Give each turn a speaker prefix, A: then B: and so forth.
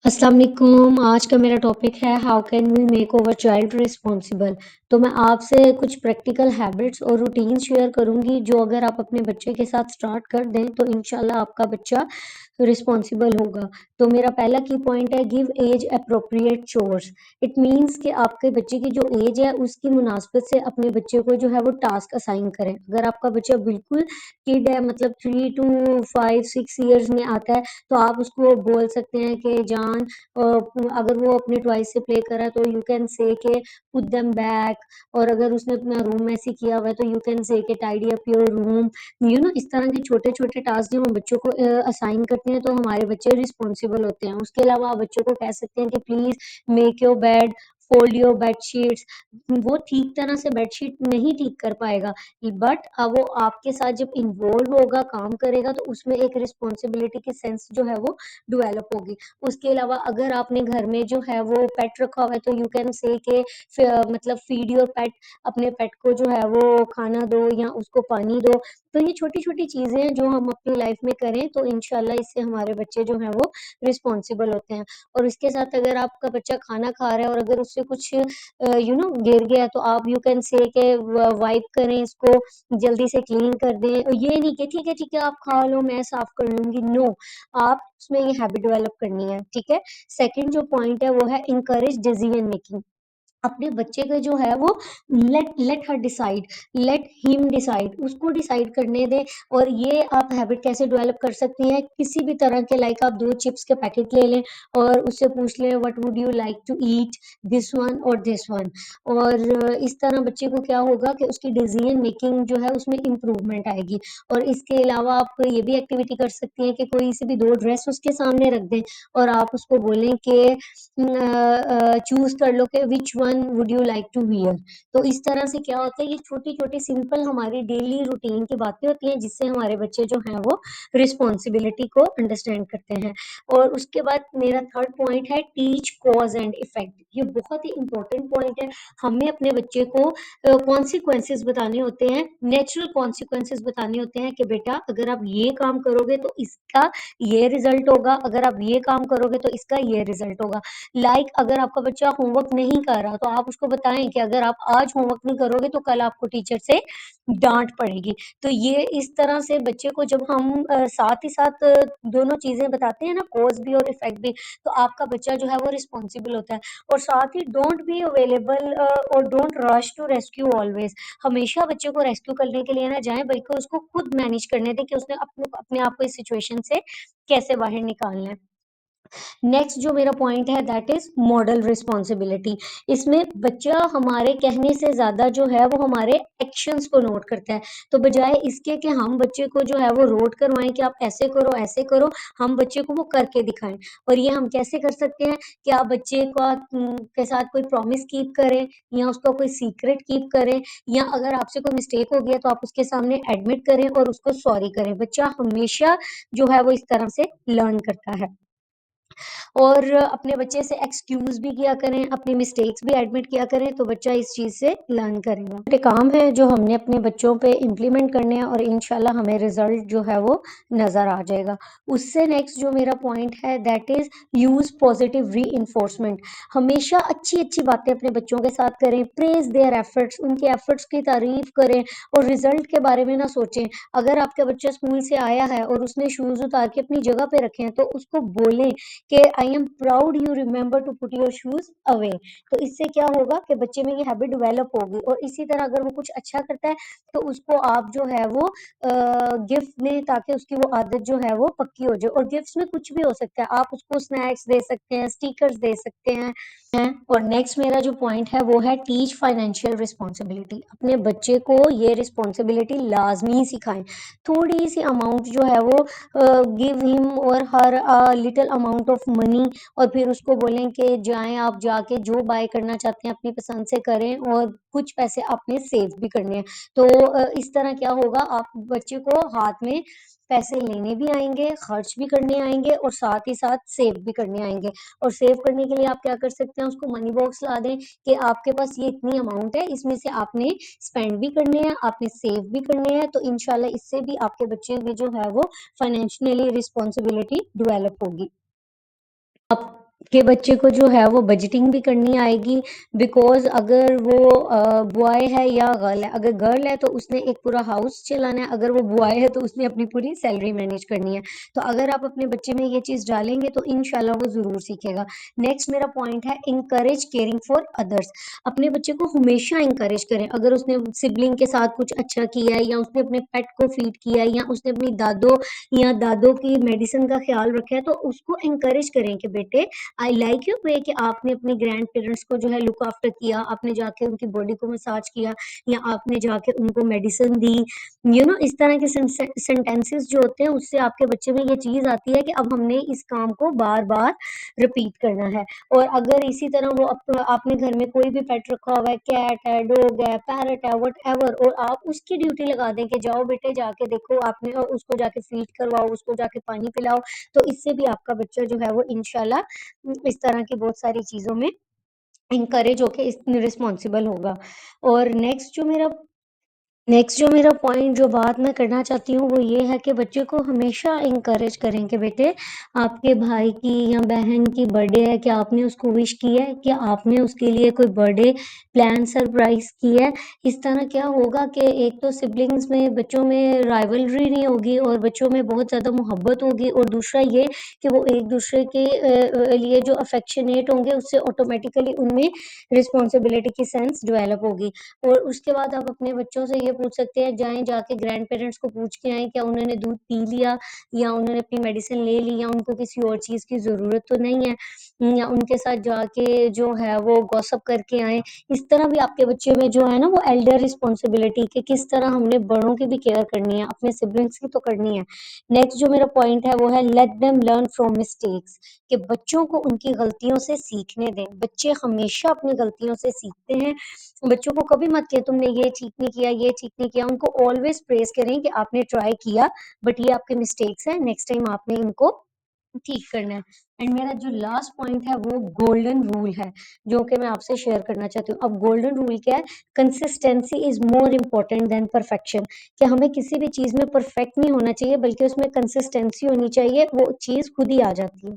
A: अस्सलाम वालेकुम। आज का मेरा टॉपिक है how can we make our child responsible. तो मैं आपसे कुछ प्रैक्टिकल हैबिट्स और रूटीन शेयर करूंगी जो अगर आप अपने बच्चे के साथ स्टार्ट कर दें तो इंशाल्लाह आपका बच्चा रिस्पॉन्सिबल होगा। तो मेरा पहला की पॉइंट है give age appropriate chores. It means कि आपके बच्चे की जो एज है उसकी मुनासबत से अपने बच्चे को जो है वो टास्क असाइन करें। अगर आपका बच्चा बिल्कुल किड है, मतलब 3 to 5 6 ईयर्स में आता है, तो आप उसको बोल सकते हैं कि जान अगर वो अपने टॉयज से प्ले कर रहा है तो यू कैन से के पुट देम बैक। और अगर उसने अपना रूम ऐसे किया हुआ है तो यू कैन से के टाइडी अप योर रूम। इस तरह के छोटे छोटे टास्क जो हम बच्चों को असाइन करते हैं तो हमारे बच्चे रिस्पॉन्सिबल होते हैं। उसके अलावा आप बच्चों को कह सकते हैं कि please make your bed, fold your bedsheets. वो ठीक तरह से बेडशीट नहीं ठीक कर पाएगा, बट अब वो आपके साथ जब इन्वॉल्व होगा, काम करेगा, तो उसमें एक रिस्पॉन्सिबिलिटी की सेंस जो है वो डेवलप होगी। उसके अलावा अगर आपने घर में जो है वो पेट रखा हुआ है तो यू कैन से के मतलब फीड योर पेट। अपने पेट को जो है वो खाना दो या उसको पानी दो। तो ये छोटी छोटी चीजें हैं जो हम अपनी लाइफ में करें तो इंशाल्लाह इससे हमारे बच्चे जो हैं वो रिस्पॉन्सिबल होते हैं। और इसके साथ अगर आपका बच्चा खाना खा रहा है और अगर उससे कुछ गिर गया तो आप यू कैन से के वाइप करें इसको, जल्दी से क्लीन कर दें। और ये नहीं कि ठीक है आप खा लो मैं साफ कर लूंगी, नो। आप उसमें ये हैबिट डेवलप करनी है, ठीक है। सेकंड जो पॉइंट है वो है इनकरेज डिसीजन मेकिंग। अपने बच्चे का जो है वो let let her decide, let him decide, उसको डिसाइड करने दें। और ये आप हैबिट कैसे डेवलप कर सकती हैं, किसी भी तरह के लाइक आप 2 चिप्स के पैकेट ले लें और उससे पूछ लें what would you like to eat, this one और दिस वन। और इस तरह बच्चे को क्या होगा कि उसकी डिसीजन मेकिंग जो है उसमें इम्प्रूवमेंट आएगी। और इसके अलावा आप ये भी एक्टिविटी कर सकती हैं कि कोई से भी 2 ड्रेस उसके सामने रख दें और आप उसको बोलें कि चूज कर लो कि which one would you like to wear. तो इस तरह से क्या होता है, ये छोटी छोटी सिंपल हमारी डेली रूटीन की बातें होती हैं जिससे हमारे बच्चे जो हैं वो रिस्पॉन्सिबिलिटी को अंडरस्टैंड करते हैं। और उसके बाद मेरा थर्ड पॉइंट है टीच कॉज एंड इफेक्ट। ये बहुत ही इंपॉर्टेंट पॉइंट है। हमें अपने बच्चे को कॉन्सिक्वेंसेस बताने होते हैं, नेचुरल कॉन्सिक्वेंसेस बताने होते हैं कि बेटा अगर आप ये काम करोगे तो इसका ये रिजल्ट होगा, अगर आप ये काम करोगे तो इसका ये रिजल्ट होगा। अगर आपका बच्चा होमवर्क नहीं कर रहा तो आप उसको बताएं कि अगर आप आज होमवर्क नहीं करोगे तो कल आपको टीचर से डांट पड़ेगी। तो ये इस तरह से बच्चे को जब हम साथ ही साथ दोनों चीजें बताते हैं ना, कॉज भी और इफेक्ट भी, तो आपका बच्चा जो है वो रिस्पॉन्सिबल होता है। और साथ ही डोंट बी अवेलेबल और don't rush to rescue always. हमेशा बच्चे को रेस्क्यू करने के लिए ना जाए, बल्कि उसको खुद मैनेज करने दें कि उसने अपने आप को इस सिचुएशन से कैसे बाहर निकालना है। नेक्स्ट जो मेरा पॉइंट है दैट इज मॉडल रिस्पॉन्सिबिलिटी। इसमें बच्चा हमारे कहने से ज्यादा जो है वो हमारे एक्शंस को नोट करता है। तो बजाय इसके कि हम बच्चे को जो है वो रोड करवाएं कि आप ऐसे करो, हम बच्चे को वो करके दिखाएं। और ये हम कैसे कर सकते हैं कि आप बच्चे का के साथ कोई प्रॉमिस कीप करें या उसका कोई सीक्रेट कीप करें, या अगर आपसे कोई मिस्टेक हो गया तो आप उसके सामने एडमिट करें और उसको सॉरी करें। बच्चा हमेशा जो है वो इस तरह से लर्न करता है। और अपने बच्चे से एक्सक्यूज भी किया करें, अपनी मिस्टेक्स भी एडमिट किया करें, तो बच्चा इस चीज से लर्न करेगा। छोटे काम है जो हमने अपने बच्चों पे इम्प्लीमेंट करने हैं और इंशाल्लाह हमें रिजल्ट जो है वो नजर आ जाएगा। उससे नेक्स्ट जो मेरा पॉइंट है दैट इज यूज पॉजिटिव री। हमेशा अच्छी अच्छी बातें अपने बच्चों के साथ करें, प्रेज देयर एफर्ट्स, उनके एफर्ट्स की तारीफ करें और रिजल्ट के बारे में ना सोचें। अगर आपका बच्चा स्कूल से आया है और उसने शूज उतार के अपनी जगह पे रखे हैं तो उसको बोलें कि I am proud you remember to put your shoes away. तो इससे क्या होगा कि बच्चे में ये हैबिट डेवलप होगी। और इसी तरह अगर वो कुछ अच्छा करता है तो उसको आप जो है वो गिफ्ट दें ताकि उसकी वो आदत जो है वो पक्की हो जाए। और गिफ्ट्स में कुछ भी हो सकता है, आप उसको स्नैक्स दे सकते हैं, स्टिकर्स दे सकते हैं। और नेक्स्ट मेरा जो पॉइंट है वो है टीच फाइनेंशियल रिस्पॉन्सिबिलिटी। अपने बच्चे को ये रिस्पॉन्सिबिलिटी लाजमी सिखाएं। थोड़ी सी अमाउंट जो है वो गिव हिम और her little amount of money. और फिर उसको बोलें कि जाएं आप जाके जो बाय करना चाहते हैं अपनी पसंद से करें और कुछ पैसे आपने सेव भी करने हैं। तो इस तरह क्या होगा, आप बच्चे को हाथ में पैसे लेने भी आएंगे, खर्च भी करने आएंगे और साथ ही साथ सेव भी करने आएंगे। और सेव करने के लिए आप क्या कर सकते हैं, उसको मनी बॉक्स ला दें कि आपके पास ये इतनी अमाउंट है, इसमें से आपने स्पेंड भी करने हैं, आपने सेव भी करने हैं। तो इंशाल्लाह इससे भी आपके बच्चे में जो है वो फाइनेंशियली रिस्पॉन्सिबिलिटी डेवलप होगी। अब कि बच्चे को जो है वो बजटिंग भी करनी आएगी, बिकॉज़ अगर वो बॉय है या गर्ल है, अगर गर्ल है तो उसने एक पूरा हाउस चलाना है, अगर वो बॉय है तो उसने अपनी पूरी सैलरी मैनेज करनी है। तो अगर आप अपने बच्चे में ये चीज़ डालेंगे तो इंशाल्लाह वो ज़रूर सीखेगा। नेक्स्ट मेरा पॉइंट है एनकरेज केयरिंग फॉर अदर्स। अपने बच्चे को हमेशा एनकरेज करें। अगर उसने सिबलिंग के साथ कुछ अच्छा किया है या उसने अपने पेट को फीड किया है या उसने अपनी दादों या दादों की मेडिसिन का ख्याल रखा है, तो उसको एनकरेज करें कि बेटे आई लाइक योर वे कि आपने अपने ग्रैंड पेरेंट्स को जो है लुक आफ्टर किया, आपने जाके उनकी बॉडी को मसाज किया या आपने जाके उनको मेडिसिन दी। इस तरह के सेंटेंसेस जो होते हैं उससे आपके बच्चे में ये चीज आती है कि अब हमने इस काम को बार बार रिपीट करना है। और अगर इसी तरह वो आपने घर में कोई भी पेट रखा हुआ है, कैट है, डॉग है, पैरट है, वट एवर, और आप उसकी ड्यूटी लगा दें कि जाओ बेटे जाके देखो आपने, और उसको जाके फीड करवाओ, उसको जाके पानी पिलाओ, तो इससे भी आपका बच्चा जो है वो इंशाल्लाह इस तरह की बहुत सारी चीज़ों में इनकरेज होके इस रिस्पॉन्सिबल होगा। और नेक्स्ट जो मेरा पॉइंट जो बात मैं करना चाहती हूँ वो ये है कि बच्चे को हमेशा इंकरेज करें कि बेटे आपके भाई की या बहन की बर्थडे है, क्या आपने उसको विश की है, क्या आपने उसके लिए कोई बर्थडे प्लान सरप्राइज की है। इस तरह क्या होगा कि एक तो सिबलिंग्स में बच्चों में राइवलरी नहीं होगी और बच्चों में बहुत ज़्यादा मोहब्बत होगी, और दूसरा ये कि वो एक दूसरे के लिए जो अफेक्शनेट होंगे उससे ऑटोमेटिकली उनमें रिस्पॉन्सिबिलिटी की सेंस डेवलप होगी। और उसके बाद आप अपने बच्चों से ये पूछ सकते हैं, जाएं जाके ग्रैंड पेरेंट्स को पूछ के आए क्या उन्होंने दूध पी लिया या उन्होंने अपनी मेडिसिन ले ली या उनको किसी और चीज़ की ज़रूरत तो नहीं है, या उनके साथ जाके जो है वो गॉसिप करके आए। इस तरह भी आपके बच्चे में जो है ना वो एल्डर रिस्पॉन्सिबिलिटी कि किस तरह हमने बड़ों की भी केयर करनी है, अपने सिबलिंग्स की तो करनी है। नेक्स्ट जो मेरा पॉइंट है वो है let them learn from mistakes, कि बच्चों को उनकी गलतियों से सीखने दें। बच्चे हमेशा अपनी गलतियों से सीखते हैं। बच्चों को कभी मत किया तुमने ये ठीक नहीं किया, ये ठीक नहीं किया, उनको ऑलवेज प्रेज करें कि आपने ट्राई किया, बट ये आपके मिस्टेक्स हैं, नेक्स्ट टाइम आपने इनको ठीक करना है। एंड मेरा जो लास्ट पॉइंट है वो गोल्डन रूल है जो कि मैं आपसे शेयर करना चाहती हूँ। अब गोल्डन रूल क्या है? Consistency is more important than perfection, कि हमें किसी भी चीज में परफेक्ट नहीं होना चाहिए बल्कि उसमें कंसिस्टेंसी होनी चाहिए, वो चीज खुद ही आ जाती है।